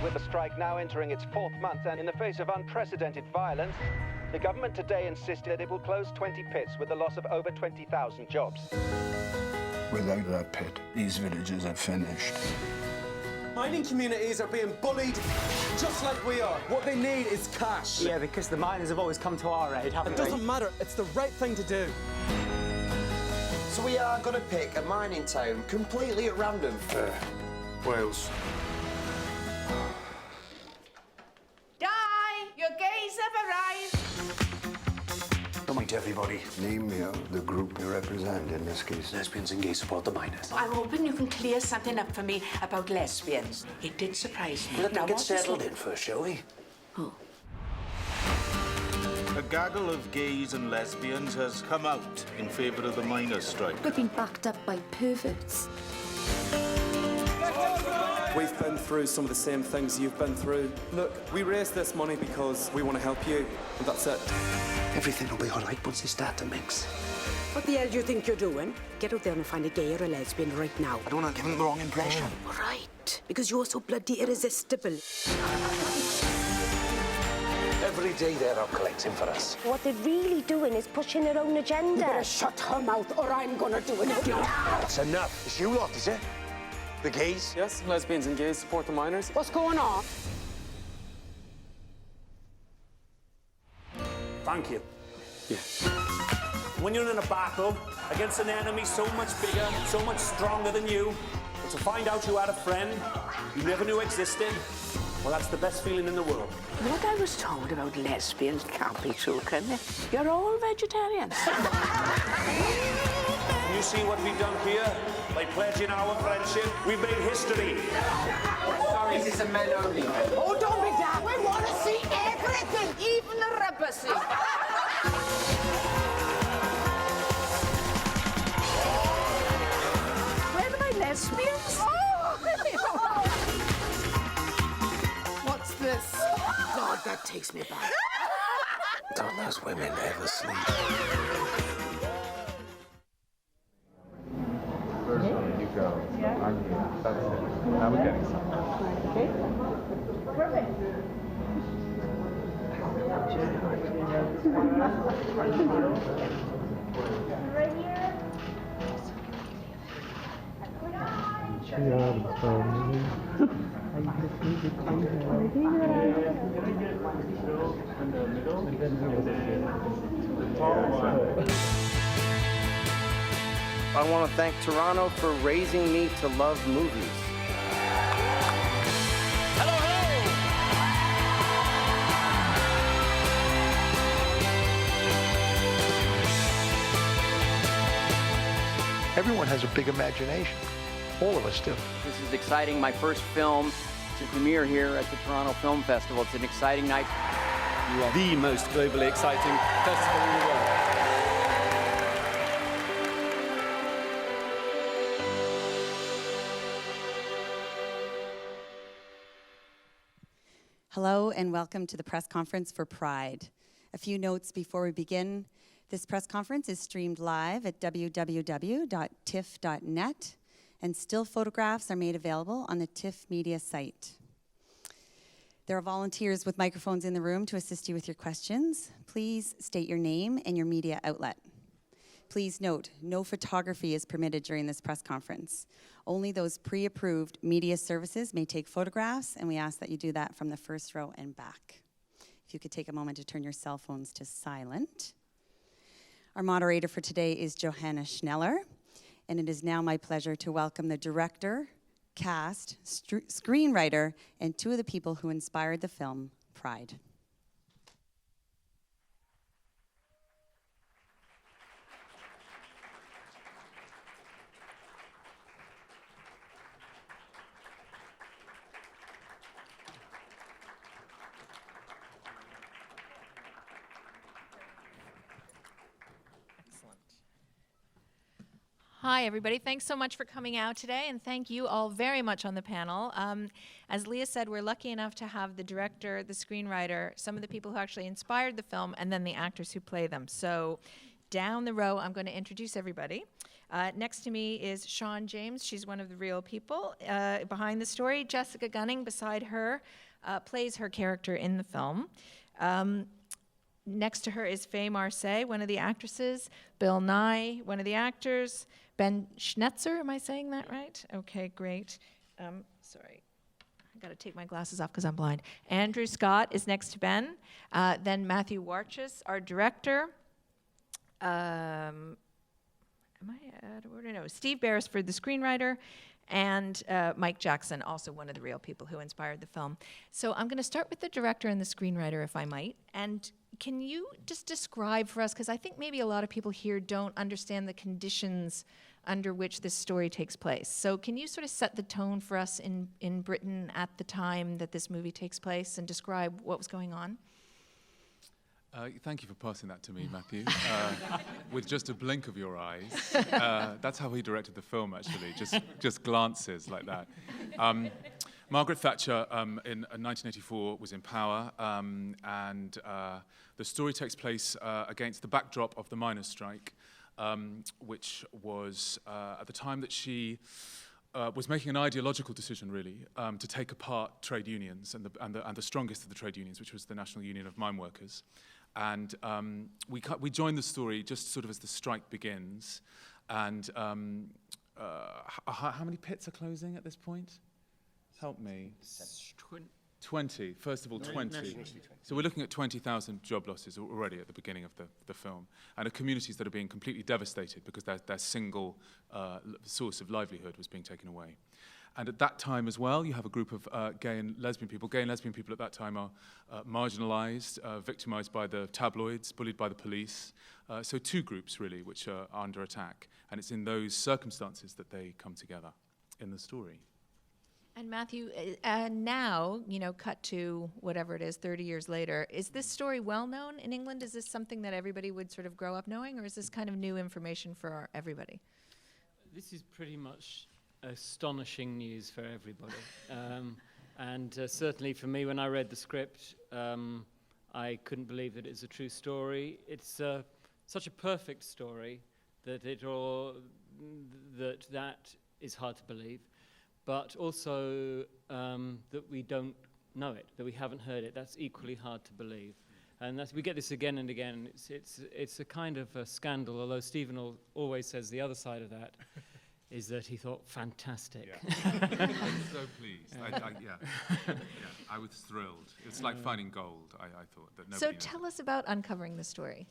with the strike now entering its 4th month and in the face of unprecedented violence, the government today insisted it will close 20 pits with the loss of over 20,000 jobs. Without that pit, these villages are finished. Mining communities are being bullied just like we are. What they need is cash. Yeah, because the miners have always come to our aid, haven't they? It doesn't matter. It's the right thing to do. So we are going to pick a mining town completely at random. Wales. Your gays have arrived. Don't meet everybody. Name the group you represent in this case. Lesbians and gays support the miners. I'm hoping you can clear something up for me about lesbians. It did surprise me. Let them get settled in first, shall we? Oh. A gaggle of gays and lesbians has come out in favour of the miners' strike. We've been backed up by perverts. We've been through some of the same things you've been through. Look, we raised this money because we want to help you, and that's it. Everything will be all right once they start to mix. What the hell do you think you're doing? Get out there and find a gay or a lesbian right now. I don't want to give them the wrong impression. Right, because you're so bloody irresistible. Every day they're out collecting for us. What they're really doing is pushing their own agenda. You better shut her mouth or I'm gonna do it. That's enough. It's you lot, is it? The gays? Yes, lesbians and gays support the miners. What's going on? Thank you. Yeah. When you're in a battle against an enemy so much bigger, so much stronger than you, but to find out you had a friend you never knew existed, well, that's the best feeling in the world. What I was told about lesbians can't be true, can it? You're all vegetarians. You see what we've done here? By pledging our friendship, we've made history. Sorry, this is a man only. Oh, don't be daft. We want to see everything, even the rubber scene. Where are my lesbians? What's this? God, that takes me back. Don't those women ever sleep? First one, you go. I'm here. That's it. Now we're getting somewhere. Okay. Perfect. Right here. I want to thank Toronto for raising me to love movies. Hello, hello! Everyone has a big imagination. All of us do. This is exciting. My first film to premiere here at the Toronto Film Festival. It's an exciting night. You are the most globally exciting festival in the world. Hello and welcome to the press conference for Pride. A few notes before we begin. This press conference is streamed live at www.tiff.net, and still photographs are made available on the TIFF media site. There are volunteers with microphones in the room to assist you with your questions. Please state your name and your media outlet. Please note, no photography is permitted during this press conference. Only those pre-approved media services may take photographs, and we ask that you do that from the first row and back. If you could take a moment to turn your cell phones to silent. Our moderator for today is Johanna Schneller, and it is now my pleasure to welcome the director, cast, screenwriter, and two of the people who inspired the film, Pride. Hi, everybody. Thanks so much for coming out today, and thank you all very much on the panel. As Leah said, we're lucky enough to have the director, the screenwriter, some of the people who actually inspired the film, and then the actors who play them. So down the row, I'm going to introduce everybody. Next to me is Sean James. She's one of the real people behind the story. Jessica Gunning, beside her, plays her character in the film. Next to her is Faye Marseille, one of the actresses. Bill Nighy, one of the actors. Ben Schnetzer, am I saying that right? Okay, great. Sorry. I got to take my glasses off because I'm blind. Andrew Scott is next to Ben. Then Matthew Warchus, our director. Am I out of order? No. Steve Beresford, the screenwriter. And Mike Jackson, also one of the real people who inspired the film. So I'm going to start with the director and the screenwriter, if I might. And can you just describe for us, because I think maybe a lot of people here don't understand the conditions under which this story takes place. So can you sort of set the tone for us in Britain at the time that this movie takes place and describe what was going on? Thank you for passing that to me, Matthew. With just a blink of your eyes. That's how he directed the film, actually, just glances like that. Margaret Thatcher in 1984 was in power, and the story takes place against the backdrop of the miners' strike, which was at the time that she was making an ideological decision, really, to take apart trade unions and the strongest of the trade unions, which was the National Union of Mine Workers. And we joined the story just sort of as the strike begins. And how many pits are closing at this point? Help me. 20. First of all, 20. So we're looking at 20,000 job losses already at the beginning of the film. And communities that are being completely devastated because their single source of livelihood was being taken away. And at that time as well, you have a group of gay and lesbian people. Gay and lesbian people at that time are marginalized, victimized by the tabloids, bullied by the police. So two groups, really, which are under attack. And it's in those circumstances that they come together in the story. And Matthew, now, cut to whatever it is, 30 years later, is this story well known in England? Is this something that everybody would sort of grow up knowing, or is this kind of new information for everybody? This is pretty much astonishing news for everybody. And certainly for me, when I read the script, I couldn't believe that it's a true story. It's such a perfect story that that is hard to believe. But also that we don't know it, that we haven't heard it. That's equally hard to believe. And we get this again and again. It's a kind of a scandal, although Stephen always says the other side of that is that he thought, fantastic. Yeah. I'm so pleased. I was thrilled. It's like finding gold, I thought. That nobody knows. Tell us about uncovering the story.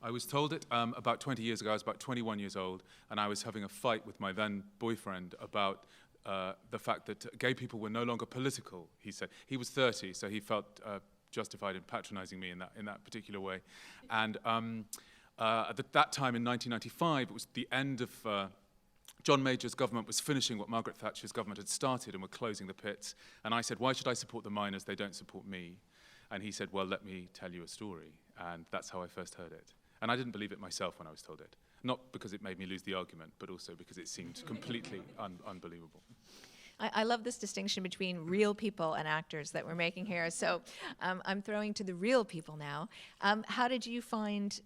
I was told it about 20 years ago. I was about 21 years old, and I was having a fight with my then boyfriend about the fact that gay people were no longer political, he said. He was 30, so he felt justified in patronizing me in that particular way. And at that time in 1995, it was the end of John Major's government was finishing what Margaret Thatcher's government had started and were closing the pits. And I said, why should I support the miners? They don't support me. And he said, well, let me tell you a story. And that's how I first heard it. And I didn't believe it myself when I was told it. Not because it made me lose the argument, but also because it seemed completely unbelievable. I love this distinction between real people and actors that we're making here. So I'm throwing to the real people now. How did you find,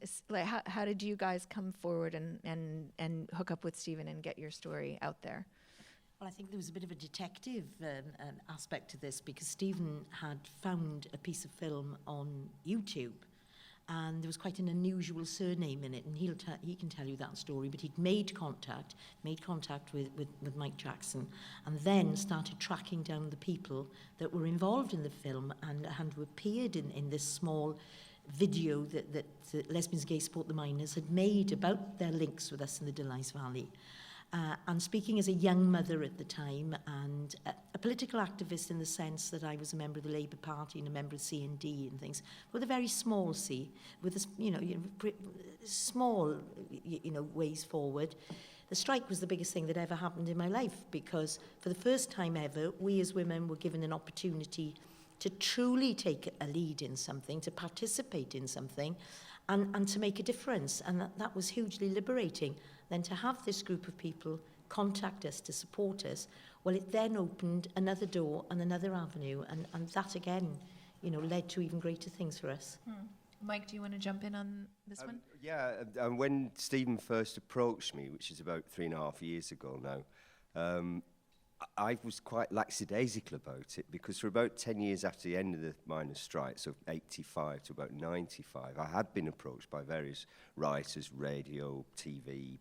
how did you guys come forward and hook up with Stephen and get your story out there? Well, I think there was a bit of a detective aspect to this because Stephen had found a piece of film on YouTube. And there was quite an unusual surname in it, and he can tell you that story, but he'd made contact with Mike Jackson, and then started tracking down the people that were involved in the film and who appeared in this small video that Lesbians, Gay, Support the Miners had made about their links with us in the Delyth Valley. And speaking as a young mother at the time and a political activist in the sense that I was a member of the Labour Party and a member of C&D and things, with a very small C, with small ways forward. The strike was the biggest thing that ever happened in my life because for the first time ever, we as women were given an opportunity to truly take a lead in something, to participate in something, and to make a difference. And that was hugely liberating. Then to have this group of people contact us to support us, well, it then opened another door and another avenue, and that again, led to even greater things for us. Mike, do you want to jump in on this one? Yeah, when Stephen first approached me, which is about 3.5 years ago now, I was quite lackadaisical about it, because for about 10 years after the end of the miners' strike, so 85 to about 95, I had been approached by various writers, radio, TV,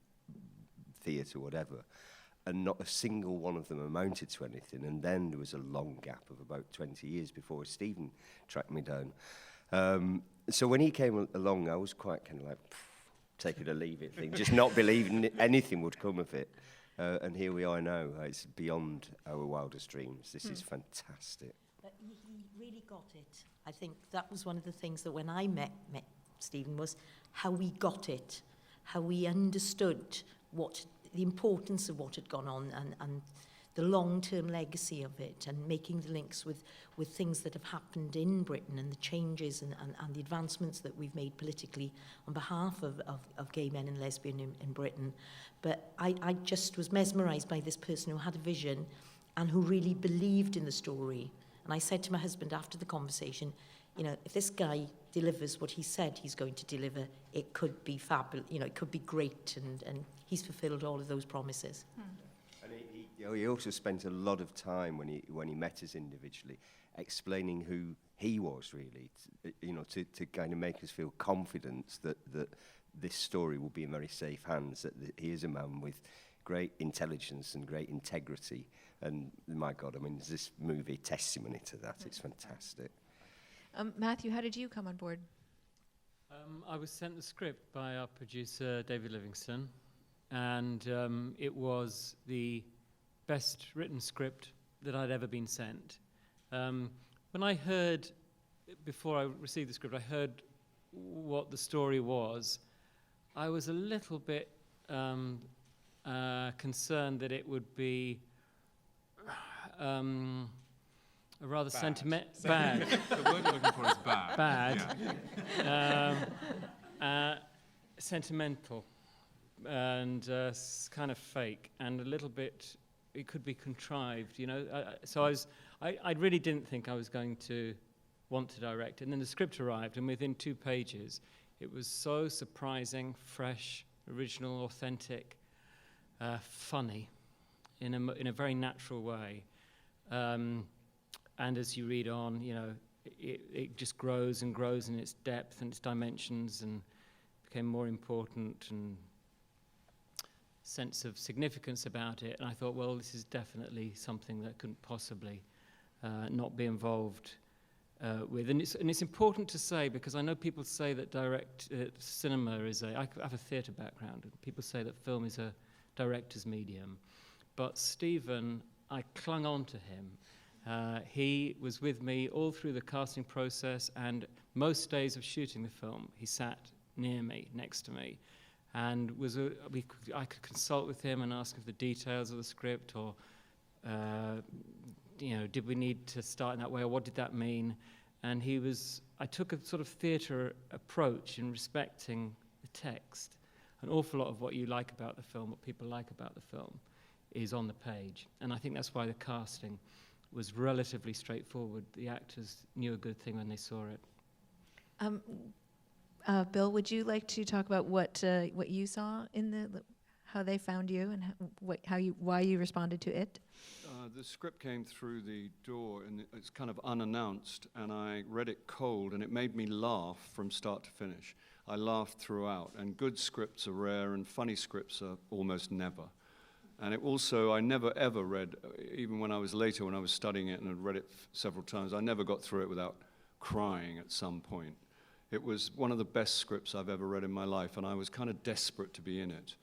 theatre, whatever, and not a single one of them amounted to anything. And then there was a long gap of about 20 years before Stephen tracked me down. So when he came along, I was quite kind of like, take it or leave it thing, just not believing anything would come of it. And here we are now. It's beyond our wildest dreams. This is fantastic. But he really got it. I think that was one of the things that when I met Stephen was how we got it, how we understood what the importance of what had gone on and the long-term legacy of it, and making the links with things that have happened in Britain and the changes and the advancements that we've made politically on behalf of gay men and lesbian in Britain. But I just was mesmerised by this person who had a vision and who really believed in the story. And I said to my husband after the conversation, you know, if this guy delivers what he said he's going to deliver, it could be fabulous, you know, it could be great, and he's fulfilled all of those promises. And he also spent a lot of time when he met us individually explaining who he was, really, to kind of make us feel confident that this story will be in very safe hands, that he is a man with great intelligence and great integrity. And my God, I mean, is this movie testimony to that? It's fantastic. Matthew, how did you come on board? I was sent the script by our producer, David Livingston, and it was the best written script that I'd ever been sent. When I heard, before I received the script, I heard what the story was, I was a little bit concerned that it would be a rather sentimental. Bad. The word you're looking for is bad. Bad. Yeah. Sentimental and kind of fake, and a little bit, it could be contrived, you know. So I really didn't think I was going to want to direct. And then the script arrived, and within 2 pages, it was so surprising, fresh, original, authentic, funny, in a very natural way. And as you read on, you know, it just grows and grows in its depth and its dimensions, and became more important, and sense of significance about it. And I thought, well, this is definitely something that couldn't possibly not be involved with. And it's important to say, because I know people say that direct cinema is I have a theatre background, and people say that film is a director's medium. But Stephen, I clung on to him. He was with me all through the casting process, and most days of shooting the film, he sat near me, next to me, and I could consult with him and ask him the details of the script, or you know, did we need to start in that way, or what did that mean? And I took a sort of theatre approach in respecting the text. An awful lot of what you like about the film, what people like about the film, is on the page. And I think that's why the casting was relatively straightforward. The actors knew a good thing when they saw it. Bill, would you like to talk about what you saw in how they found you, and why you responded to it? The script came through the door, and it's kind of unannounced, and I read it cold, and it made me laugh from start to finish. I laughed throughout, and good scripts are rare, and funny scripts are almost never. And it also, I never ever read, even when I was later, when I was studying it and had read it several times, I never got through it without crying at some point. It was one of the best scripts I've ever read in my life, and I was kind of desperate to be in it.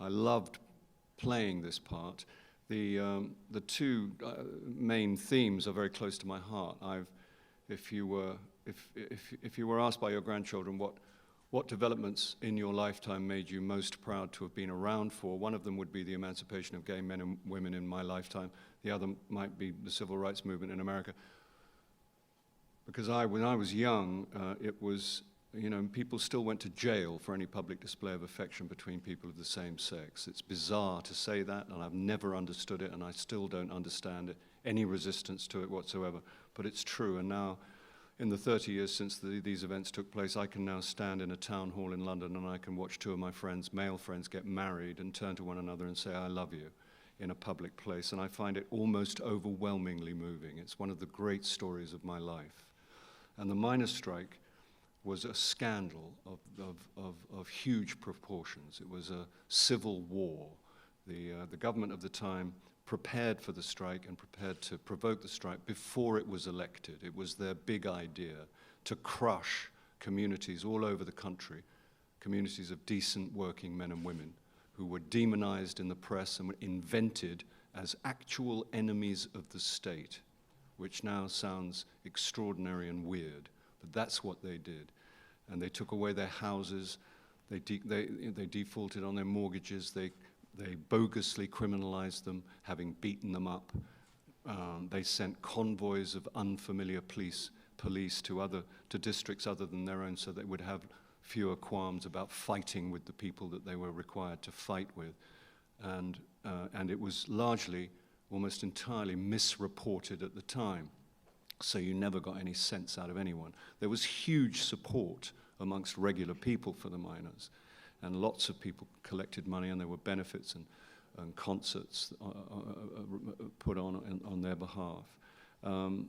I loved playing this part. The 2 main themes are very close to my heart. If you were asked by your grandchildren what developments in your lifetime made you most proud to have been around for, one of them would be the emancipation of gay men and women in my lifetime. The other might be the civil rights movement in America. Because when I was young, it was, you know, people still went to jail for any public display of affection between people of the same sex. It's bizarre to say that, and I've never understood it, and I still don't understand it, any resistance to it whatsoever. But it's true, and now in the 30 years since these events took place, I can now stand in a town hall in London and I can watch two of my friends, male friends, get married and turn to one another and say, I love you, in a public place. And I find it almost overwhelmingly moving. It's one of the great stories of my life. And the miners' strike was a scandal of huge proportions. It was a civil war. The government of the time prepared for the strike and prepared to provoke the strike before it was elected. It was their big idea to crush communities all over the country, communities of decent working men and women who were demonized in the press and were invented as actual enemies of the state, which now sounds extraordinary and weird, but that's what they did. And they took away their houses, they defaulted on their mortgages, they bogusly criminalized them, having beaten them up. They sent convoys of unfamiliar police to districts other than their own, so they would have fewer qualms about fighting with the people that they were required to fight with. And it was largely, almost entirely misreported at the time. So you never got any sense out of anyone. There was huge support amongst regular people for the miners. And lots of people collected money, and there were benefits and concerts put on their behalf. You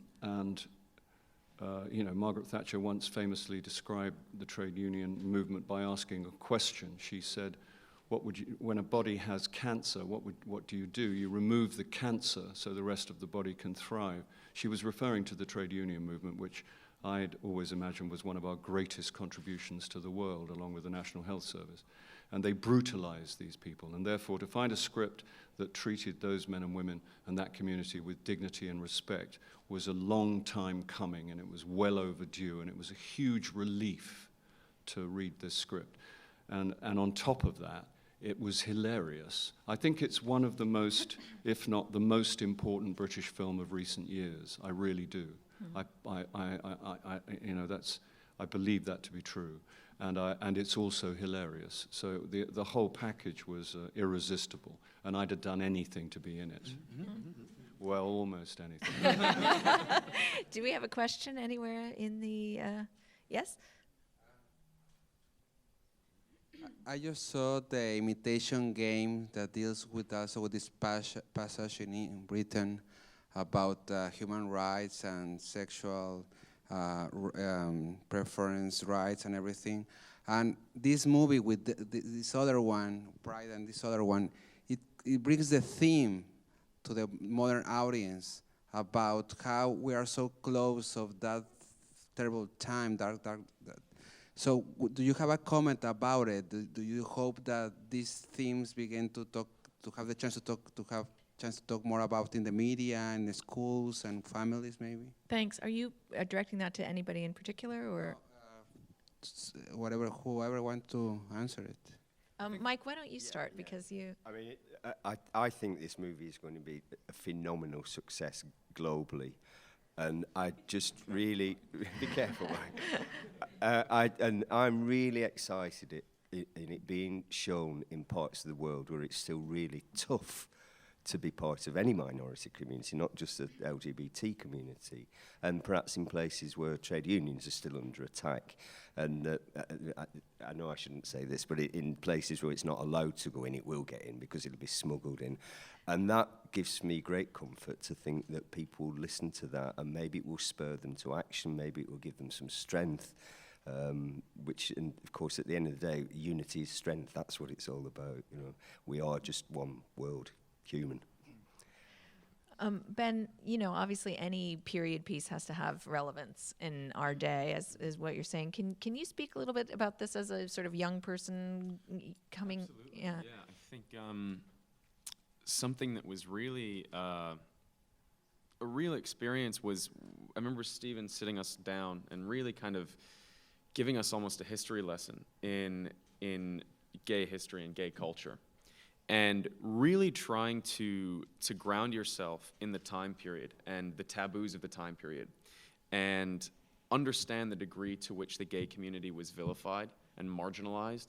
know, Margaret Thatcher once famously described the trade union movement by asking a question. She said, when a body has cancer, what do? You remove the cancer so the rest of the body can thrive. She was referring to the trade union movement, which I'd always imagined was one of our greatest contributions to the world, along with the National Health Service. And they brutalized these people. And therefore, to find a script that treated those men and women and that community with dignity and respect was a long time coming, and it was well overdue, and it was a huge relief to read this script. And on top of that, it was hilarious. I think it's one of the most, if not the most important British film of recent years. I really do. You know, I believe that to be true, and it's also hilarious. So the whole package was irresistible, and I'd have done anything to be in it. Well, almost anything. Do we have a question anywhere in the? Yes. I just saw the Imitation Game that deals with also with this passage in Britain about human rights and sexual preference rights and everything. And this movie with this other one, Pride, and this other one, it brings the theme to the modern audience about how we are so close of that terrible time, dark. So do you have a comment about it? Do you hope that these themes begin to have the chance to talk more about in the media and the schools and families, maybe? Thanks. Are you directing that to anybody in particular, or? Whoever wants to answer it. Mike, why don't you start, because you... I mean, I think this movie is going to be a phenomenal success globally. And I just really... be careful, Mike. And I'm really excited in it being shown in parts of the world where it's still really tough to be part of any minority community, not just the LGBT community, and perhaps in places where trade unions are still under attack. And I know I shouldn't say this, but in places where it's not allowed to go in, it will get in because it'll be smuggled in. And that gives me great comfort to think that people listen to that, and maybe it will spur them to action, maybe it will give them some strength, which, and of course, at the end of the day, unity is strength. That's what it's all about. You know, we are just one world. Human. Ben, you know, obviously any period piece has to have relevance in our day, as is what you're saying. Can you speak a little bit about this as a sort of young person coming? Absolutely. Yeah, I think something that was really a real experience was, I remember Stephen sitting us down and really kind of giving us almost a history lesson in gay history and gay culture. And really trying to ground yourself in the time period and the taboos of the time period, and understand the degree to which the gay community was vilified and marginalized,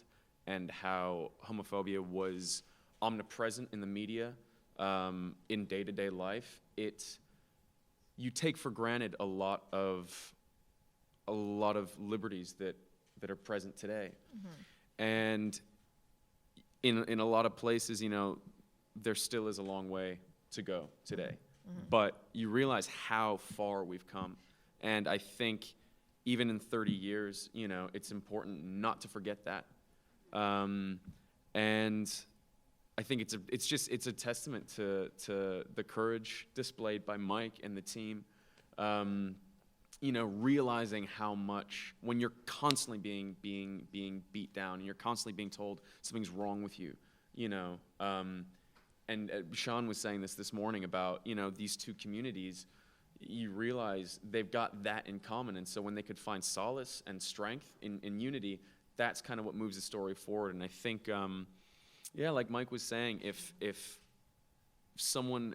and how homophobia was omnipresent in the media, in day-to-day life. You take for granted a lot of a lot of liberties that are present today. And in a lot of places, you know, there still is a long way to go today. But you realize how far we've come. And I think even in 30 years, you know, it's important not to forget that. And I think it's a testament to the courage displayed by Mike and the team. You know, realizing how much, when you're constantly being beat down and you're constantly being told something's wrong with you, you know. And Sean was saying this morning about, you know, these two communities, you realize they've got that in common. And so when they could find solace and strength in unity, that's kind of what moves the story forward. And I think, yeah, like Mike was saying, if someone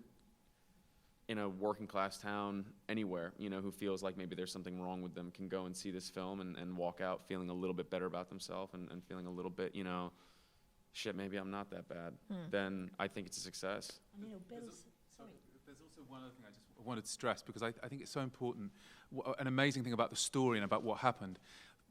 in a working class town anywhere, you know, who feels like maybe there's something wrong with them can go and see this film and walk out feeling a little bit better about themselves and feeling a little bit, you know, shit, maybe I'm not that bad, then I think it's a success. And, you know, Bill's, sorry. There's also one other thing I just wanted to stress, because I think it's so important, an amazing thing about the story and about what happened.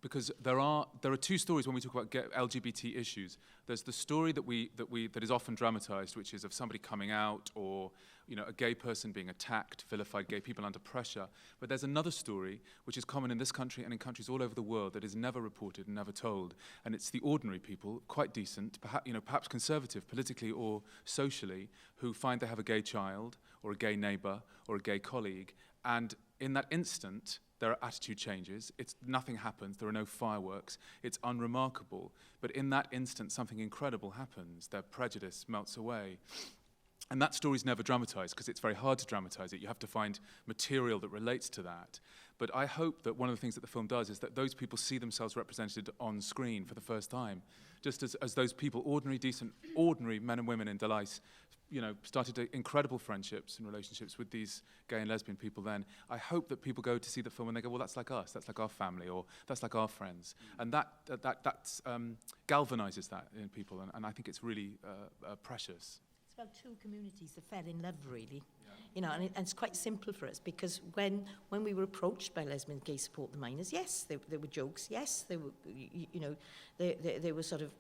Because there are two stories when we talk about LGBT issues. There's the story that is often dramatized, which is of somebody coming out, or, you know, a gay person being attacked, vilified gay people under pressure. But there's another story which is common in this country and in countries all over the world that is never reported and never told. And it's the ordinary people, quite decent, perhaps conservative politically or socially, who find they have a gay child or a gay neighbor or a gay colleague, and in that instant, there are attitude changes. Nothing happens. There are no fireworks. It's unremarkable. But in that instant, something incredible happens. Their prejudice melts away. And that story's never dramatized, because it's very hard to dramatize it. You have to find material that relates to that. But I hope that one of the things that the film does is that those people see themselves represented on screen for the first time. Just as those people, ordinary, decent, ordinary men and women in Delice, you know, started incredible friendships and relationships with these gay and lesbian people then. I hope that people go to see the film and they go, well, that's like us, that's like our family, or that's like our friends. And that galvanizes that in people, and I think it's really precious. It's about two communities that fell in love, really. Yeah. You know, and it's quite simple for us, because when we were approached by Lesbian Gay Support the Miners, yes, there were jokes, yes, they were, you know, they were sort of,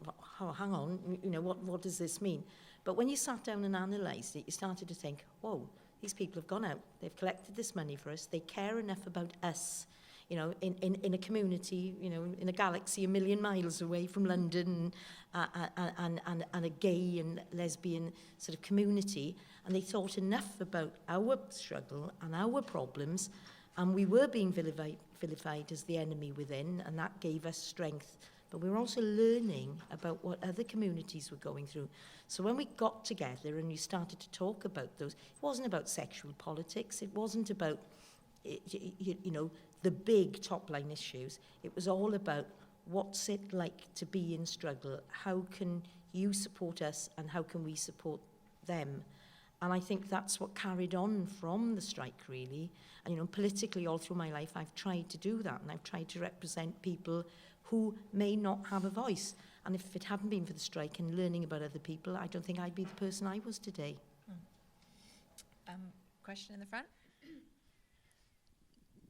oh, hang on, you know, what does this mean? But when you sat down and analysed it, you started to think, whoa, these people have gone out, they've collected this money for us, they care enough about us, you know, in a community, you know, in a galaxy 1 million miles away from London, and a gay and lesbian sort of community, and they thought enough about our struggle and our problems, and we were being vilified as the enemy within, and that gave us strength. But we were also learning about what other communities were going through. So when we got together and we started to talk about those, it wasn't about sexual politics, it wasn't about, you know, the big top-line issues. It was all about what's it like to be in struggle, how can you support us and how can we support them. And I think that's what carried on from the strike, really. And, you know, politically all through my life, I've tried to do that, and I've tried to represent people who may not have a voice. And if it hadn't been for the strike and learning about other people, I don't think I'd be the person I was today. Question in the front?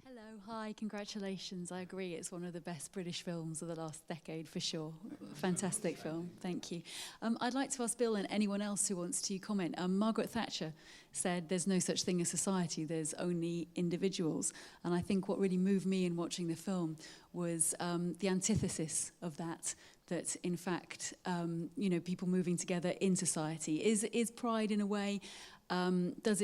Hello, hi, congratulations. I agree, it's one of the best British films of the last decade, for sure. Fantastic film, thank you. I'd like to ask Bill and anyone else who wants to comment. Margaret Thatcher said there's no such thing as society, there's only individuals. And I think what really moved me in watching the film was the antithesis of that in fact, you know, people moving together in society. Is Pride in a way, does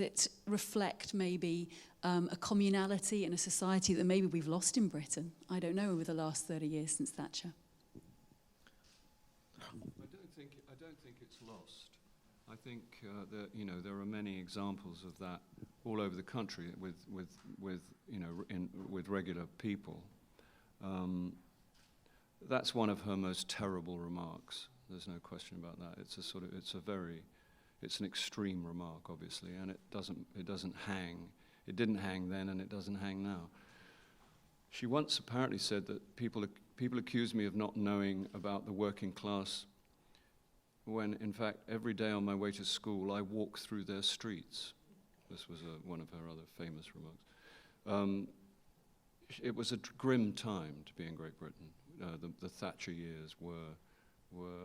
it reflect maybe a communality in a society that maybe we've lost in Britain? I don't know, over the last 30 years since Thatcher. I don't think it's lost. I think that, you know, there are many examples of that all over the country with you know, with regular people. That's one of her most terrible remarks. There's no question about that. It's an extreme remark, obviously, and it doesn't hang. It didn't hang then, and it doesn't hang now. She once apparently said that people accuse me of not knowing about the working class, when in fact every day on my way to school I walk through their streets. This was one of her other famous remarks. it was a grim time to be in Great Britain. The Thatcher years were.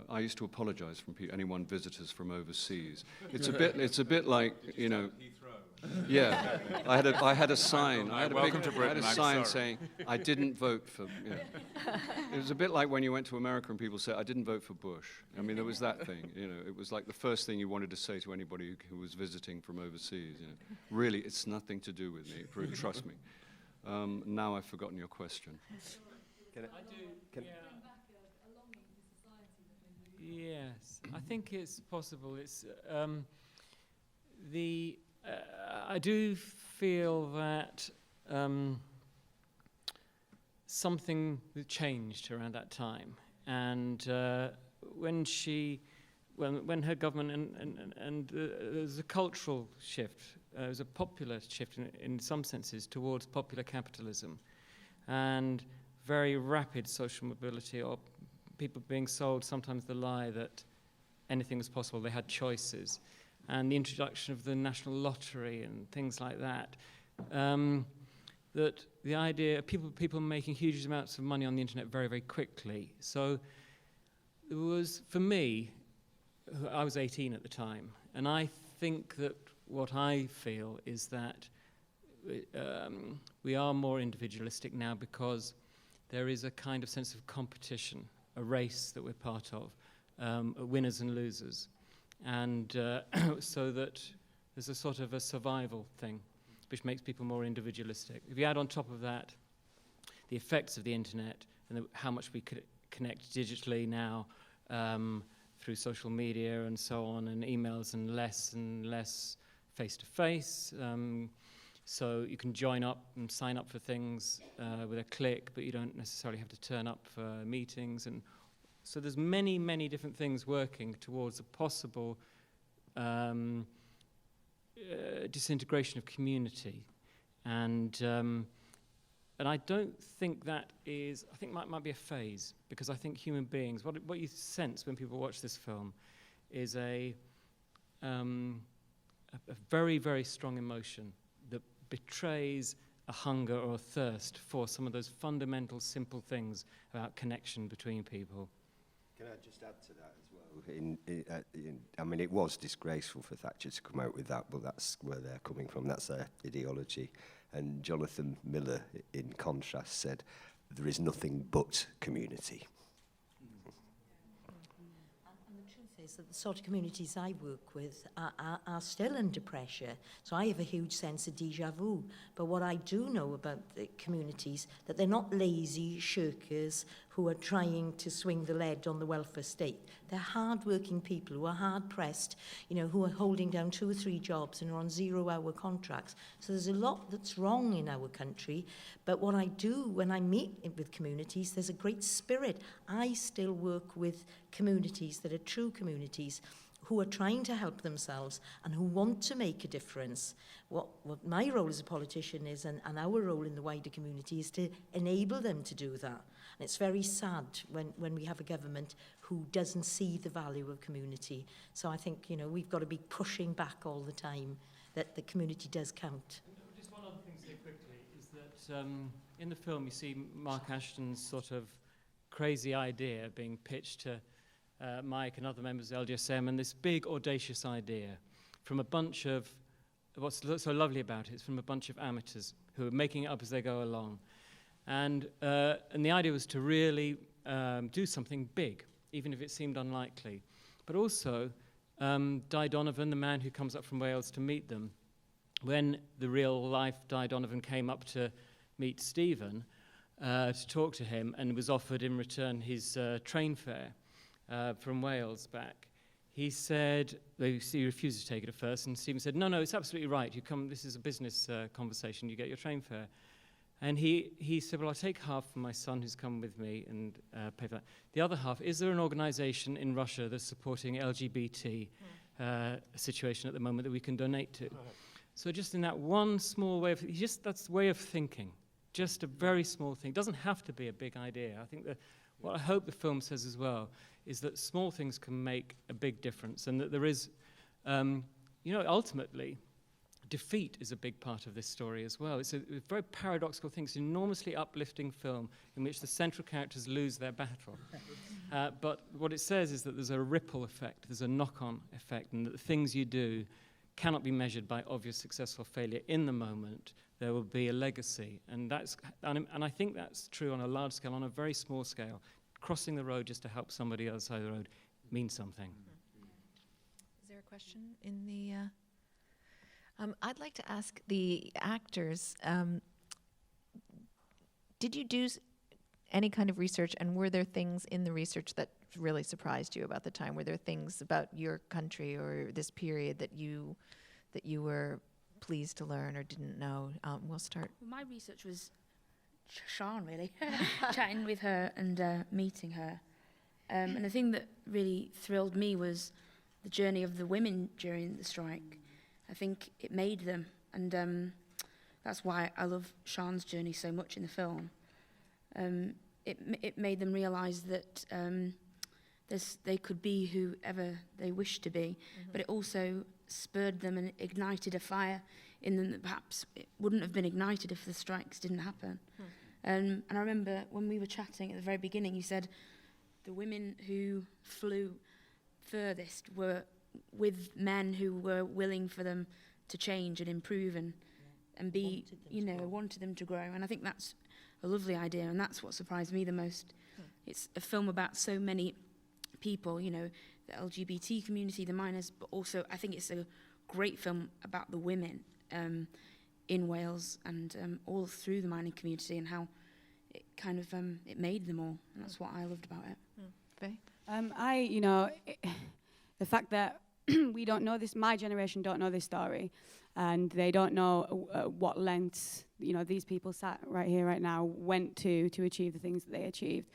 I used to apologise from anyone visitors from overseas. It's a bit like, you know. Yeah, I had a sign. I had a sign saying I didn't vote for. You know. It was a bit like when you went to America and people said I didn't vote for Bush. I mean, there was that thing. You know, it was like the first thing you wanted to say to anybody who was visiting from overseas. You know, really, it's nothing to do with me. Trust me. Now I've forgotten your question. Yes, I think it's possible. It's I do feel that something changed around that time, and when her government and there's a cultural shift, there's a popular shift in some senses towards popular capitalism, and very rapid social mobility, or people being sold sometimes the lie that anything was possible, they had choices, and the introduction of the national lottery and things like that, that the idea of people making huge amounts of money on the internet very, very quickly. So it was, for me, I was 18 at the time, and I think that what I feel is that we are more individualistic now because there is a kind of sense of competition, a race that we're part of, winners and losers. And so that there's a sort of a survival thing, which makes people more individualistic. If you add on top of that the effects of the internet and how much we connect digitally now through social media and so on, and emails, and less face-to-face, so you can join up and sign up for things with a click, but you don't necessarily have to turn up for meetings. And so there's many, many different things working towards a possible disintegration of community. And I don't think that is, I think might be a phase, because I think human beings, what you sense when people watch this film is a very, very strong emotion that betrays a hunger or a thirst for some of those fundamental, simple things about connection between people. Can I just add to that as well? I mean, it was disgraceful for Thatcher to come out with that, but that's where they're coming from. That's their ideology. And Jonathan Miller, in contrast, said, there is nothing but community. Is that the sort of communities I work with are still under pressure. So I have a huge sense of déjà vu. But what I do know about the communities, that they're not lazy shirkers who are trying to swing the lead on the welfare state. They're hard-working people who are hard-pressed, you know, who are holding down 2 or 3 jobs and are on 0-hour contracts. So there's a lot that's wrong in our country. But what I do when I meet with communities, there's a great spirit. I still work with communities that are true communities who are trying to help themselves and who want to make a difference. What my role as a politician is, and our role in the wider community, is to enable them to do that. And it's very sad when we have a government who doesn't see the value of community. So I think, you know, we've got to be pushing back all the time that the community does count. Just one other thing to say quickly is that in the film you see Mark Ashton's sort of crazy idea being pitched to Mike and other members of LGSM, and this big audacious idea from a bunch of, what's so lovely about it is from a bunch of amateurs who are making it up as they go along. And the idea was to really do something big, even if it seemed unlikely. But also, Di Donovan, the man who comes up from Wales to meet them, when the real-life Di Donovan came up to meet Stephen, to talk to him, and was offered in return his train fare from Wales back, he said, he refused to take it at first, and Stephen said, no, it's absolutely right. You come, this is a business conversation, you get your train fare. And he said, well, I'll take half for my son who's come with me and pay for that. The other half, is there an organization in Russia that's supporting LGBT situation at the moment that we can donate to? So just in that one small way of, that's the way of thinking, just a very small thing. It doesn't have to be a big idea. I think that what I hope the film says as well is that small things can make a big difference, and that there is, ultimately, defeat is a big part of this story as well. It's a very paradoxical thing. It's an enormously uplifting film in which the central characters lose their battle. But what it says is that there's a ripple effect, there's a knock-on effect, and that the things you do cannot be measured by obvious success or failure in the moment. There will be a legacy, and I think that's true on a large scale. On a very small scale, crossing the road just to help somebody else side of the road means something. Is there a question in the... I'd like to ask the actors, did you do any kind of research, and were there things in the research that really surprised you about the time? Were there things about your country or this period that you were pleased to learn or didn't know? We'll start. My research was Sian, really, chatting with her and meeting her. And the thing that really thrilled me was the journey of the women during the strike. I think it made them, and that's why I love Sian's journey so much in the film. It made them realise that they could be whoever they wished to be, but it also spurred them and ignited a fire in them that perhaps it wouldn't have been ignited if the strikes didn't happen. And I remember when we were chatting at the very beginning, you said the women who flew furthest were with men who were willing for them to change and improve and be, wanted them to grow. And I think that's a lovely idea, and that's what surprised me the most. It's a film about so many people, the LGBT community, the minors, but also I think it's a great film about the women in Wales and all through the mining community, and how it kind of it made them all, and that's what I loved about it. Faye? The fact that we don't know this, my generation don't know this story, and they don't know what lengths these people sat right here right now went to achieve the things that they achieved,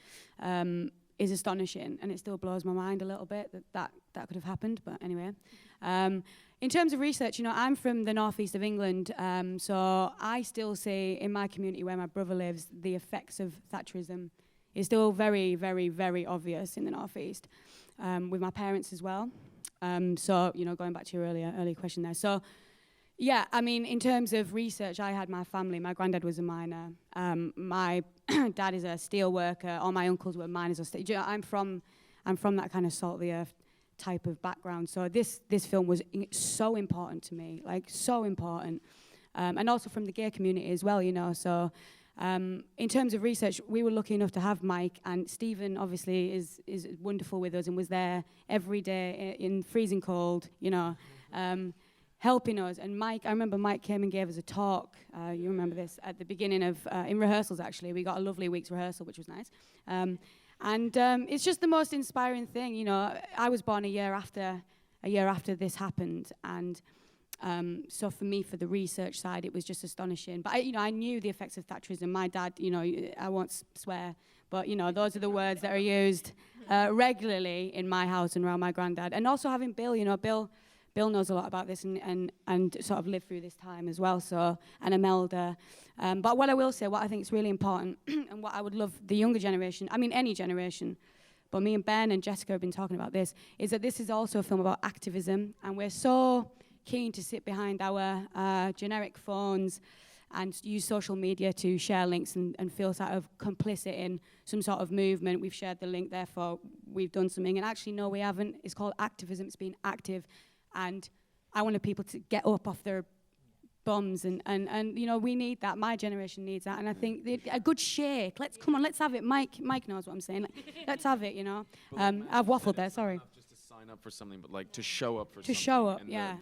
is astonishing, and it still blows my mind a little bit that could have happened. But anyway, in terms of research, I'm from the northeast of England, so I still see in my community where my brother lives the effects of Thatcherism is still very, very, very obvious in the northeast, with my parents as well. So, going back to your earlier question there. So, yeah, I mean, in terms of research, I had my family. My granddad was a miner. My dad is a steel worker. All my uncles were miners. I'm from that kind of salt of the earth type of background. So this film was so important to me, like so important, and also from the gay community as well. So. In terms of research, we were lucky enough to have Mike, and Stephen obviously is wonderful with us and was there every day in freezing cold, helping us. And Mike, I remember Mike came and gave us a talk, you remember this, at the beginning of, in rehearsals actually. We got a lovely week's rehearsal, which was nice. And it's just the most inspiring thing, I was born a year after this happened, and so for me, for the research side, it was just astonishing. But I knew the effects of Thatcherism. My dad, I won't swear, but those are the words that are used regularly in my house and around my granddad. And also having Bill, Bill knows a lot about this and sort of lived through this time as well. So, and Imelda. But what I will say, what I think is really important, and what I would love the younger generation, I mean any generation, but me and Ben and Jessica have been talking about this, is that this is also a film about activism, and we're so keen to sit behind our generic phones and use social media to share links and feel sort of complicit in some sort of movement. We've shared the link, therefore we've done something. And actually, no, we haven't. It's called activism. It's being active. And I wanted people to get up off their bums. And we need that. My generation needs that. And I think a good shake. Let's have it. Mike knows what I'm saying. Let's have it, I've waffled there, sorry. Sign up for something, but like to show up for something. To show up, and yeah.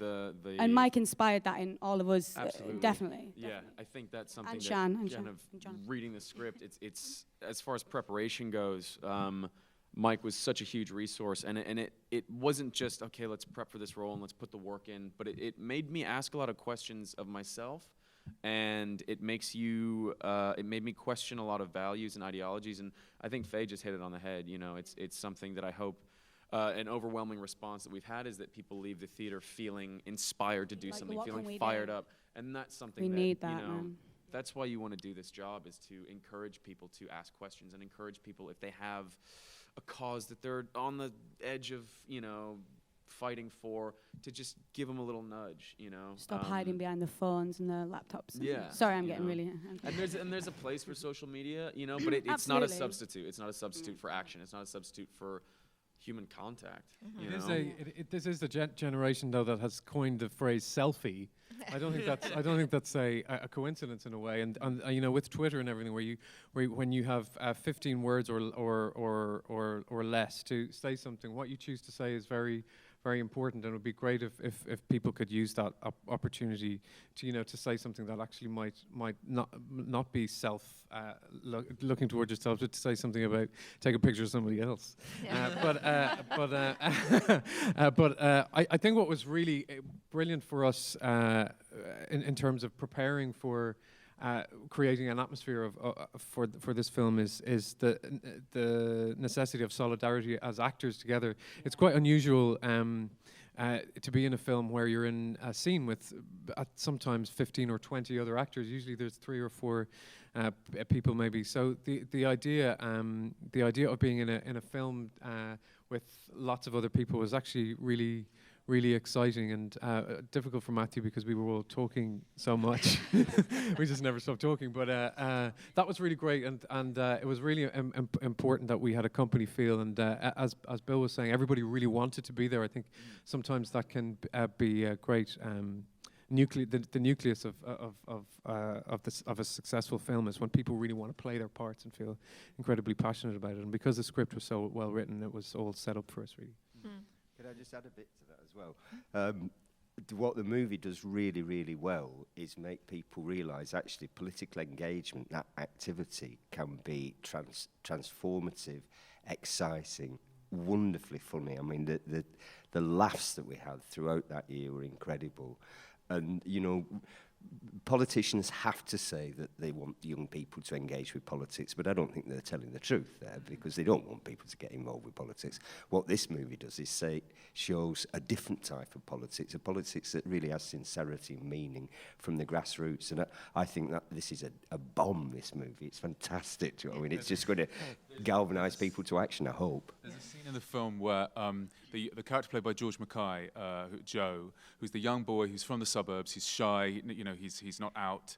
And Mike inspired that in all of us, definitely. Yeah, I think that's something and that Sian, kind of reading the script, it's as far as preparation goes, Mike was such a huge resource, and it wasn't just, okay, let's prep for this role and let's put the work in, but it made me ask a lot of questions of myself, and it makes you, it made me question a lot of values and ideologies, and I think Faye just hit it on the head. It's something that I hope an overwhelming response that we've had is that people leave the theater feeling inspired to do something, feeling fired up, and that's something we need that, man. That's why you want to do this job, is to encourage people to ask questions and encourage people if they have a cause that they're on the edge of, fighting for, to just give them a little nudge, you know. Stop hiding behind the phones and the laptops. Yeah. Sorry, I'm you getting know. really. And there's a place for social media, you know, but it's not a Absolutely. substitute. It's not a substitute for action. It's not a substitute for human contact. You It is know? this is the generation though that has coined the phrase selfie. I don't think that's a coincidence in a way. And you know, with Twitter and everything, when you have 15 words or less to say something, what you choose to say is very, very important, and it would be great if people could use that opportunity to, you know, to say something that actually might not be looking towards yourself, but to say something about take a picture of somebody else. I think what was really brilliant for us in terms of preparing for creating an atmosphere for this film is the necessity of solidarity as actors together. It's quite unusual to be in a film where you're in a scene with sometimes 15 or 20 other actors. Usually there's 3 or 4 people maybe. So the idea of being in a film with lots of other people was actually really exciting and difficult for Matthew because we were all talking so much. We just never stopped talking. But that was really great, and it was really important that we had a company feel. And as Bill was saying, everybody really wanted to be there. I think sometimes that can be a great the nucleus of a successful film is when people really want to play their parts and feel incredibly passionate about it. And because the script was so well written, it was all set up for us really. Could I just add a bit to that as well? What the movie does really, really well is make people realise actually political engagement, that activity can be transformative, exciting, wonderfully funny. I mean, the laughs that we had throughout that year were incredible. And, you know, politicians have to say that they want young people to engage with politics, but I don't think they're telling the truth there because they don't want people to get involved with politics. What this movie does is shows a different type of politics, a politics that really has sincerity and meaning from the grassroots. And I think that this is a bomb, this movie. It's fantastic. Do you know what I mean? It's just going to galvanise people to action, I hope. There's a scene in the film where the character played by George Mackay, Joe, who's the young boy who's from the suburbs, he's shy, you know, he's not out,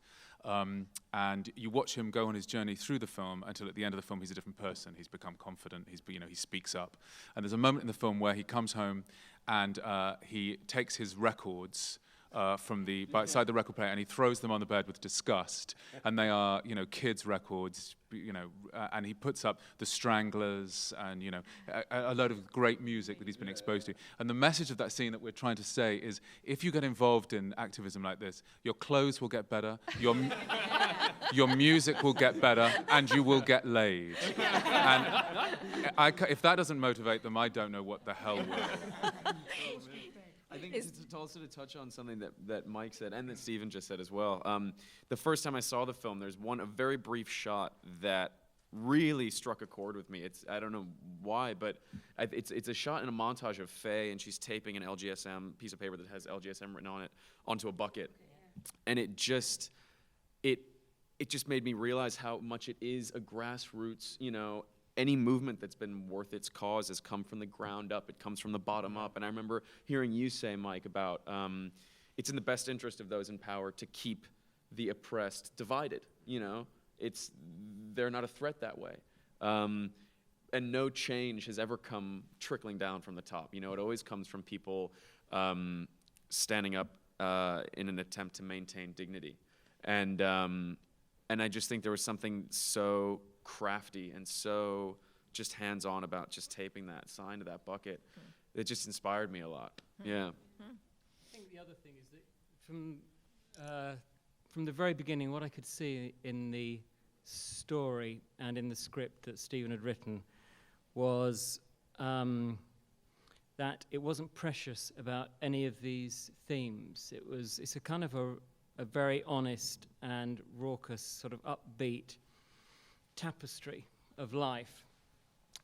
and you watch him go on his journey through the film until at the end of the film he's a different person. He's become confident. He speaks up, and there's a moment in the film where he comes home and he takes his records from beside the record player and he throws them on the bed with disgust, and they are, you know, kids' records, you know, and he puts up the Stranglers and, you know, a load of great music that he's been exposed to. And the message of that scene that we're trying to say is, if you get involved in activism like this, your clothes will get better, your music will get better, and you will get laid. And if that doesn't motivate them, I don't know what the hell will. I think to also to touch on something that Mike said and that Stephen just said as well. The first time I saw the film, there's a very brief shot that really struck a chord with me. I don't know why, but it's a shot in a montage of Faye, and she's taping an LGSM piece of paper that has LGSM written on it onto a bucket, and it just made me realize how much it is a grassroots, you know. Any movement that's been worth its cause has come from the ground up. It comes from the bottom up. And I remember hearing you say, Mike, about it's in the best interest of those in power to keep the oppressed divided. You know, they're not a threat that way. And no change has ever come trickling down from the top. You know, it always comes from people standing up in an attempt to maintain dignity. And I just think there was something so crafty and so just hands-on about just taping that sign to that bucket. It just inspired me a lot. Yeah. I think the other thing is that from the very beginning, what I could see in the story and in the script that Stephen had written was that it wasn't precious about any of these themes. It's a kind of a very honest and raucous, sort of upbeat tapestry of life.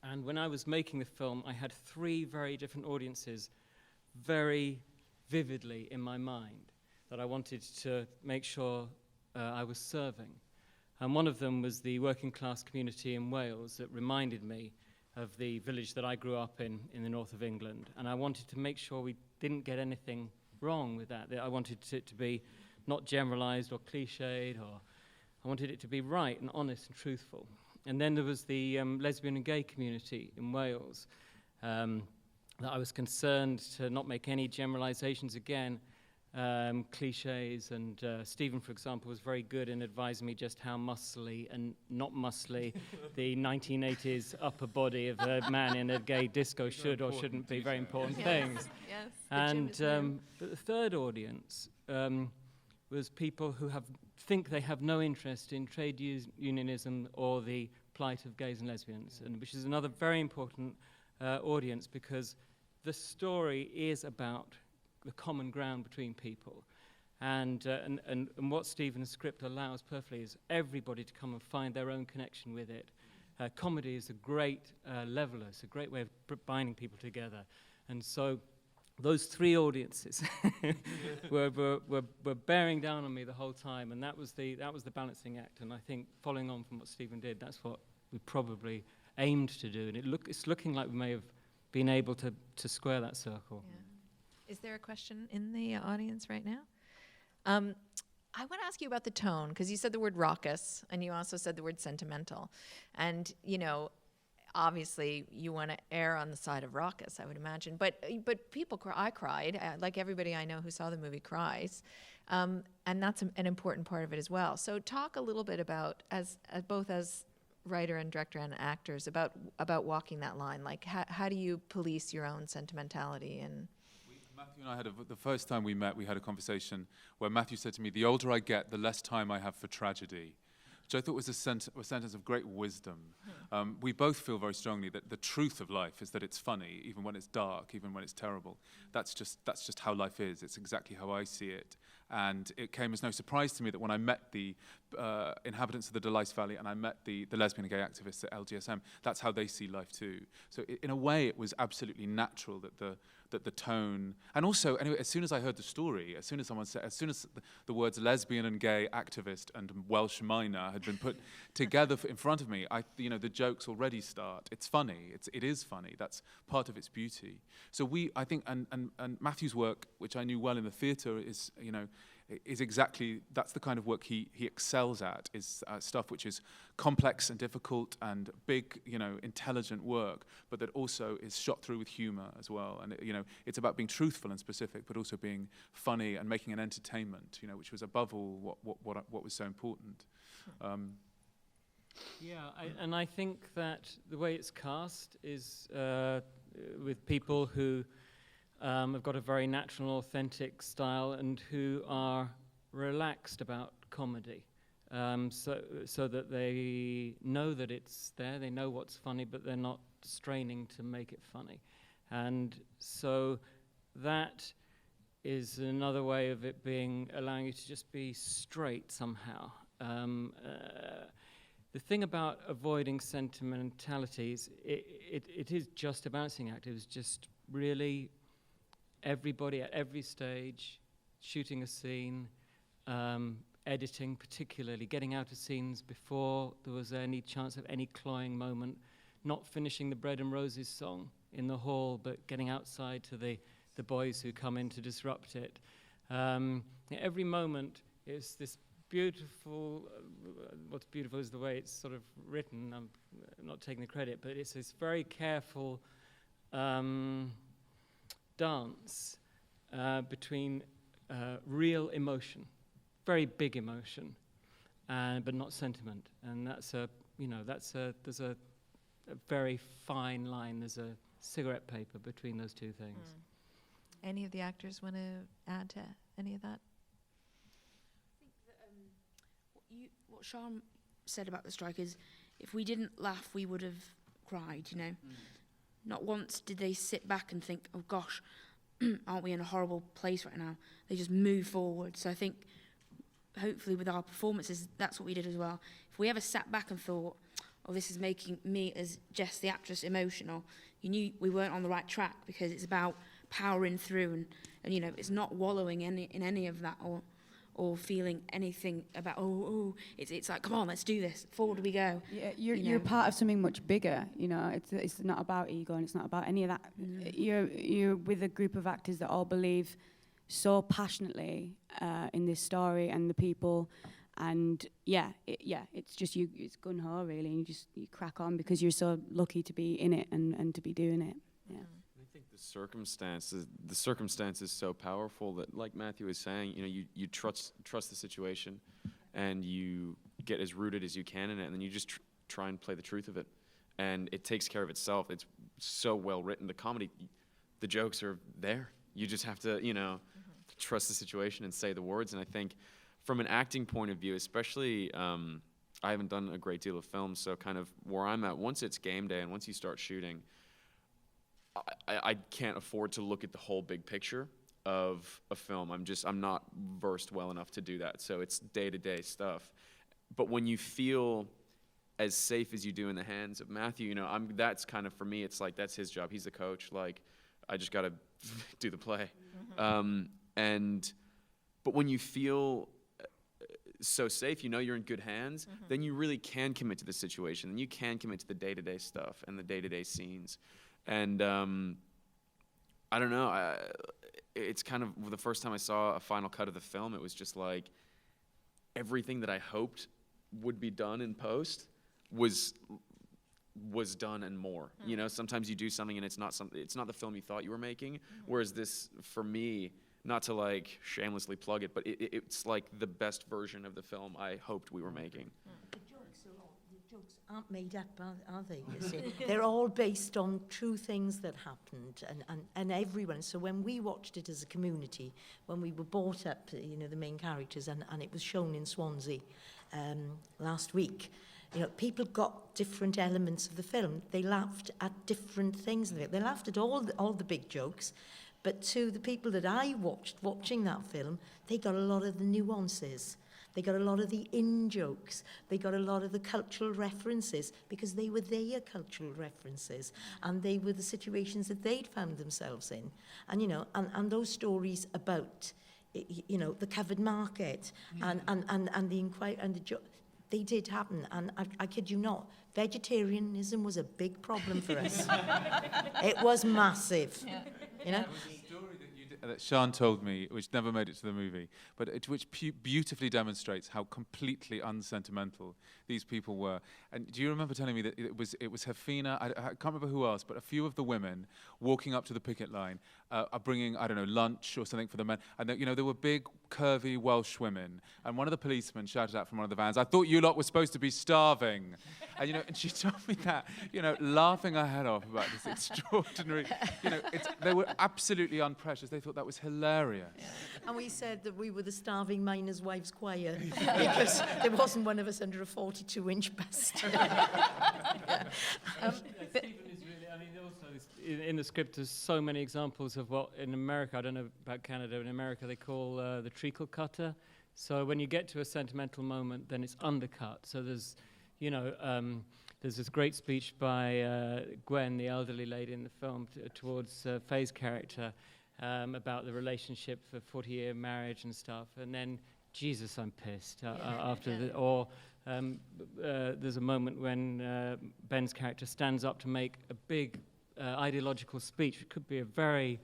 And when I was making the film, I had 3 very different audiences very vividly in my mind that I wanted to make sure I was serving. And one of them was the working class community in Wales that reminded me of the village that I grew up in the north of England. And I wanted to make sure we didn't get anything wrong with that. I wanted it to be not generalized or cliched, or I wanted it to be right and honest and truthful. And then there was the lesbian and gay community in Wales, that I was concerned to not make any generalizations again, cliches, and Stephen, for example, was very good in advising me just how muscly and not muscly the 1980s upper body of a man in a gay disco should or shouldn't be, very important things. Yes, And but the third audience was people who think they have no interest in trade unionism or the plight of gays and lesbians, and which is another very important audience, because the story is about the common ground between people, and what Stephen's script allows perfectly is everybody to come and find their own connection with it. Comedy is a great leveler, it's a great way of binding people together, and so those three audiences were bearing down on me the whole time, and that was the balancing act. And I think, following on from what Stephen did, that's what we probably aimed to do, and it's looking like we may have been able to square that circle. Yeah. Is there a question in the audience right now? I want to ask you about the tone, because you said the word raucous, and you also said the word sentimental. And, you know, obviously you want to err on the side of raucous, I would imagine. But people cry. I cried, like everybody I know who saw the movie cries. And that's an important part of it as well. So talk a little bit about, both as writer and director and actors, about walking that line. Like, how do you police your own sentimentality? And Matthew and I had the first time we met, we had a conversation where Matthew said to me, "The older I get, the less time I have for tragedy," which I thought was a sentence of great wisdom. We both feel very strongly that the truth of life is that it's funny, even when it's dark, even when it's terrible. That's just how life is. It's exactly how I see it. And it came as no surprise to me that when I met the inhabitants of the Delice Valley and I met the lesbian and gay activists at LGSM, that's how they see life too. So in a way, it was absolutely natural that the tone, and also, anyway, as soon as I heard the story, as soon as the words lesbian and gay activist and Welsh miner had been put together in front of me, the jokes already start. It's funny. It is funny. That's part of its beauty. So I think, and Matthew's work, which I knew well in the theatre, is exactly, that's the kind of work he excels at, is stuff which is complex and difficult and big, intelligent work, but that also is shot through with humor as well. And it's about being truthful and specific, but also being funny and making an entertainment, which was above all what was so important. And I think that the way it's cast is with people who have got a very natural and authentic style and who are relaxed about comedy, so that they know that it's there, they know what's funny, but they're not straining to make it funny. And so that is another way of it allowing you to just be straight somehow. The thing about avoiding sentimentalities, it is just a balancing act. It was just really everybody at every stage, shooting a scene, editing particularly, getting out of scenes before there was any chance of any cloying moment, not finishing the Bread and Roses song in the hall, but getting outside to the boys who come in to disrupt it. Every moment is this beautiful, what's beautiful is the way it's sort of written. I'm not taking the credit, but it's this very careful dance between real emotion, very big emotion, but not sentiment. And there's a very fine line. There's a cigarette paper between those two things. Any of the actors want to add to any of that? What Sean said about the strike is, if we didn't laugh, we would have cried, Not once did they sit back and think, oh gosh, aren't we in a horrible place right now? They just move forward. So I think, hopefully with our performances, that's what we did as well. If we ever sat back and thought, oh, this is making me as Jess the actress emotional, you knew we weren't on the right track, because it's about powering through and it's not wallowing in any of that or feeling anything about, it's like, come on, let's do this, forward we go. Yeah, you're part of something much bigger, you know. It's not about ego, and it's not about any of that. You're with a group of actors that all believe so passionately in this story and the people, and it's just it's gun ho really, and you crack on because you're so lucky to be in it and to be doing it. Yeah. I think the circumstance is so powerful that, like Matthew was saying, you know, you trust the situation, and you get as rooted as you can in it, and then you just try and play the truth of it, and it takes care of itself. It's so well written. The comedy, the jokes are there. You just have to, you know, trust the situation and say the words. And I think from an acting point of view, especially, I haven't done a great deal of film, so kind of where I'm at, once it's game day and once you start shooting, I can't afford to look at the whole big picture of a film. I'm not versed well enough to do that. So it's day-to-day stuff. But when you feel as safe as you do in the hands of Matthew, you know, that's kind of, for me, it's like, that's his job. He's the coach. Like, I just got to do the play. But when you feel so safe, you know you're in good hands, then you really can commit to the situation, and you can commit to the day-to-day stuff and the day-to-day scenes. And I don't know, it's kind of the first time I saw a final cut of the film, it was just like everything that I hoped would be done in post was done and more. You know, sometimes you do something and it's not the film you thought you were making, whereas this, for me, not to like shamelessly plug it, but it's like the best version of the film I hoped we were making. The jokes aren't made up, are they? You see? They're all based on true things that happened, and everyone. So when we watched it as a community, when we were brought up, you know, the main characters, and it was shown in Swansea last week, you know, people got different elements of the film. They laughed at different things. They laughed at all the big jokes, but to the people that I watching that film, they got a lot of the nuances. They got a lot of the in-jokes. They got a lot of the cultural references, because they were their cultural references, and they were the situations that they'd found themselves in. And, you know, and those stories about, you know, the covered market and the inquiry and the they did happen. And I kid you not, vegetarianism was a big problem for us. It was massive. Yeah. You know? That Sean told me, which never made it to the movie, but which beautifully demonstrates how completely unsentimental these people were. And do you remember telling me that it was Hefina, I can't remember who else, but a few of the women walking up to the picket line are bringing, I don't know, lunch or something for the men. And you know, there were big, curvy Welsh women. And one of the policemen shouted out from one of the vans, "I thought you lot were supposed to be starving." And, you know, and she told me that, you know, laughing her head off about this extraordinary, you know, they were absolutely unprecious. They thought that was hilarious. Yeah. And we said that we were the starving miners' wives' choir because there wasn't one of us under a 42-inch bust. Stephen is really, I mean, also in the script there's so many examples of what in America, I don't know about Canada, in America they call the treacle cutter. So when you get to a sentimental moment, then it's undercut. So there's, you know, there's this great speech by Gwen, the elderly lady in the film, towards Faye's character, about the relationship for 40-year marriage and stuff, and then, Jesus, I'm pissed after the, or there's a moment when Ben's character stands up to make a big ideological speech. It could be a very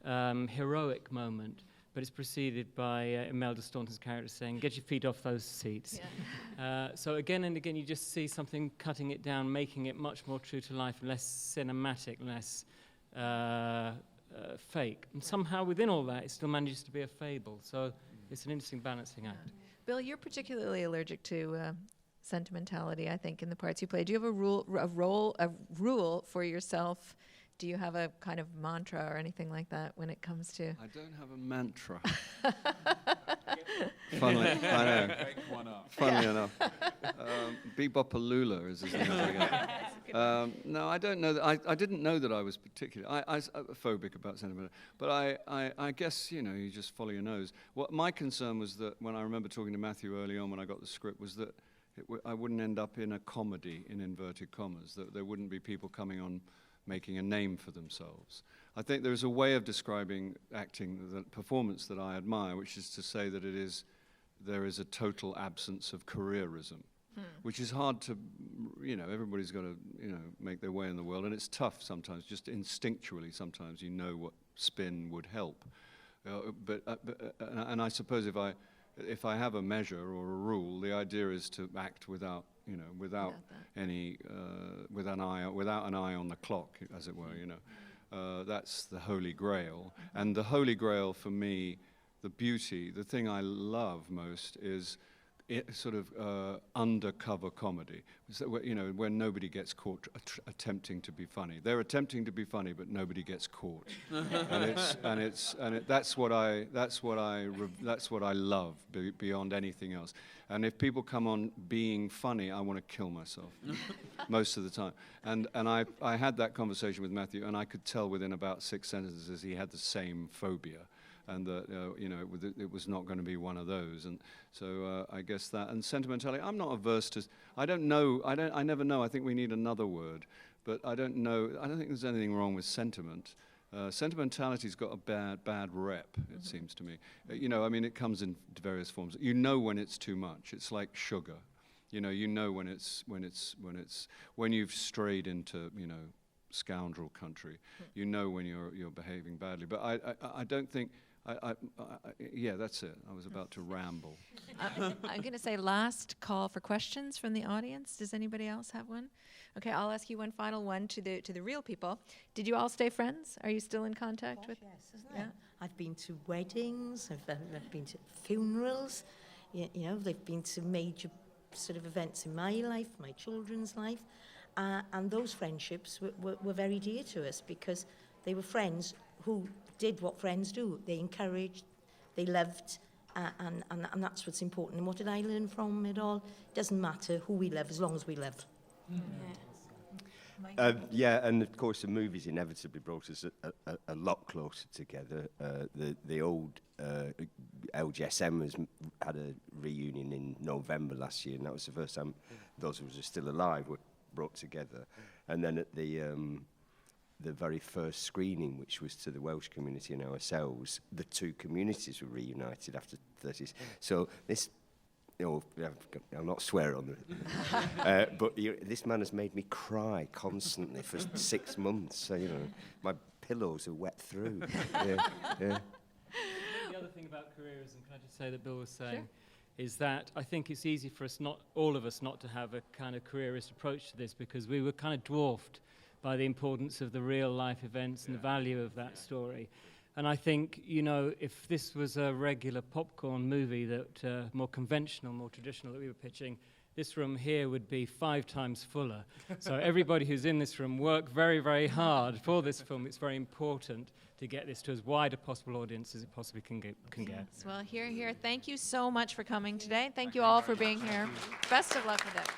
heroic moment, but it's preceded by Imelda Staunton's character saying, "Get your feet off those seats." Yeah. So again and again, you just see something cutting it down, making it much more true to life, less cinematic, less fake. And somehow within all that, it still manages to be a fable. So it's an interesting balancing act. Bill, you're particularly allergic to sentimentality, I think, in the parts you play. Do you have a rule for yourself? Do you have a kind of mantra or anything like that when it comes to? I don't have a mantra. Funnily, I know. Funnily enough, Bebopalula is his name again. No, I don't know that. I didn't know that I was particularly phobic about sentiment, but I guess, you know, you just follow your nose. What my concern was that when I remember talking to Matthew early on when I got the script was that I wouldn't end up in a comedy in inverted commas. That there wouldn't be people coming on making a name for themselves. I think there is a way of describing acting, the performance that I admire, which is to say that it is there is a total absence of careerism, which is hard to, everybody's got to, make their way in the world, and it's tough sometimes, just instinctually sometimes you know what spin would help. And I suppose if I have a measure or a rule, the idea is to act without any, without an eye on the clock, as it were, that's the Holy Grail. And the Holy Grail for me, the beauty, the thing I love most is sort of undercover comedy, so, where nobody gets caught attempting to be funny. They're attempting to be funny, but nobody gets caught. That's what I love beyond anything else. And if people come on being funny, I want to kill myself most of the time. And I had that conversation with Matthew, and I could tell within about 6 sentences he had the same phobia. And it was not going to be one of those, and so I guess that. And sentimentality, I'm not averse to. I don't know. I never know. I think we need another word, but I don't know. I don't think there's anything wrong with sentiment. Sentimentality's got a bad rep. It seems to me. It comes in various forms. You know when it's too much. It's like sugar. You know when you've strayed into scoundrel country. You know when you're behaving badly. But I don't think. Yeah, that's it. I was about to ramble. I'm going to say last call for questions from the audience. Does anybody else have one? Okay, I'll ask you one final one to the real people. Did you all stay friends? Are you still in contact with? Yes, isn't it? I've been to weddings. I've been to funerals. They've been to major sort of events in my life, my children's life, and those friendships were very dear to us because they were friends who did what friends do. They encouraged, they loved, and that's what's important. And what did I learn from it all? It doesn't matter who we love as long as we love. And of course the movies inevitably brought us a lot closer together. The old LGSM had a reunion in November last year, and that was the first time those of us who are still alive were brought together. And then at the very first screening, which was to the Welsh community and ourselves, the two communities were reunited after 30s. So this, I'll not swear on it, but this man has made me cry constantly for 6 months. So, my pillows are wet through. Yeah. The other thing about careerism, can I just say that Bill was saying, is that I think it's easy for us, all of us, not to have a kind of careerist approach to this because we were kind of dwarfed by the importance of the real life events and the value of that story. And I think, if this was a regular popcorn movie that more conventional, more traditional that we were pitching, this room here would be 5 times fuller. So everybody who's in this room worked very, very hard for this film. It's very important to get this to as wide a possible audience as it possibly can get. Well, here. Thank you so much for coming today. Thank you all for being here. Best of luck with it.